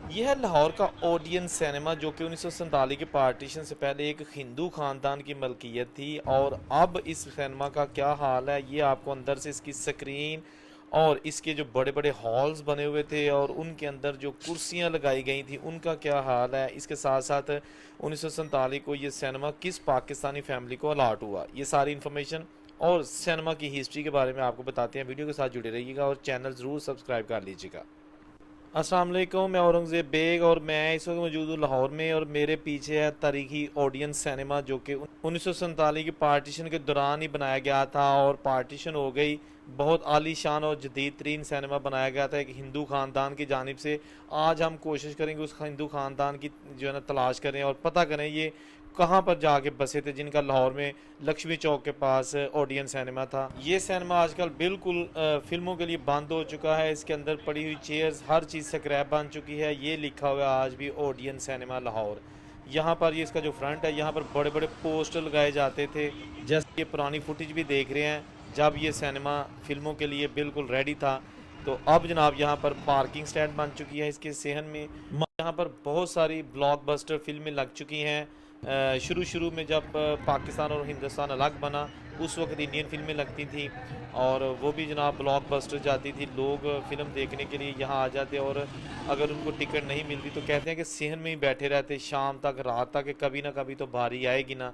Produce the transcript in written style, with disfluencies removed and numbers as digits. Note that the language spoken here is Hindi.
यह लाहौर का ओडियन सिनेमा जो कि 1947 के पार्टीशन से पहले एक हिंदू खानदान की मलकियत थी। और अब इस सिनेमा का क्या हाल है ये आपको अंदर से इसकी स्क्रीन और इसके जो बड़े बड़े हॉल्स बने हुए थे और उनके अंदर जो कुर्सियां लगाई गई थी उनका क्या हाल है, इसके साथ साथ 1947 को ये सिनेमा किस पाकिस्तानी फैमिली को अलाट हुआ, ये सारी इन्फॉर्मेशन और सिनेमा की हिस्ट्री के बारे में आपको बताते हैं। वीडियो के साथ जुड़े रहिएगा और चैनल ज़रूर सब्सक्राइब कर लीजिएगा। अस्सलाम वालेकुम, मैं औरंगज़ेब बेग और मैं इस वक्त मौजूद हूँ लाहौर में। और मेरे पीछे है तारीखी ओडियन सिनेमा जो कि 1947 की पार्टीशन के दौरान ही बनाया गया था और पार्टीशन हो गई। बहुत आलीशान और जदीद तरीन सिनेमा बनाया गया था एक हिंदू ख़ानदान की जानिब से। आज हम कोशिश करेंगे उस हिंदू ख़ानदान की जो है ना तलाश करें और पता करें ये कहाँ पर जाके बसे थे जिनका लाहौर में लक्ष्मी चौक के पास ओडियन सिनेमा था। ये सिनेमा आजकल बिल्कुल फिल्मों के लिए बंद हो चुका है। इसके अंदर पड़ी हुई चेयर्स हर चीज़ स्क्रैप बन चुकी है। ये लिखा हुआ है आज भी ओडियन सिनेमा लाहौर। यहाँ पर ये इसका जो फ्रंट है यहाँ पर बड़े बड़े पोस्टर लगाए जाते थे। जैसे ये पुरानी फुटेज भी देख रहे हैं जब ये सिनेमा फिल्मों के लिए बिल्कुल रेडी था। तो अब जनाब यहाँ पर पार्किंग स्टैंड बन चुकी है इसके सेहन में। यहाँ पर बहुत सारी ब्लॉकबस्टर फिल्में लग चुकी हैं। शुरू शुरू में जब पाकिस्तान और हिंदुस्तान अलग बना उस वक्त इंडियन फिल्में लगती थी और वो भी जनाब ब्लॉकबस्टर जाती थी। लोग फिल्म देखने के लिए यहाँ आ जाते और अगर उनको टिकट नहीं मिलती तो कहते हैं कि सेहन में ही बैठे रहते शाम तक रात तक कि कभी ना कभी तो बारी आएगी ना।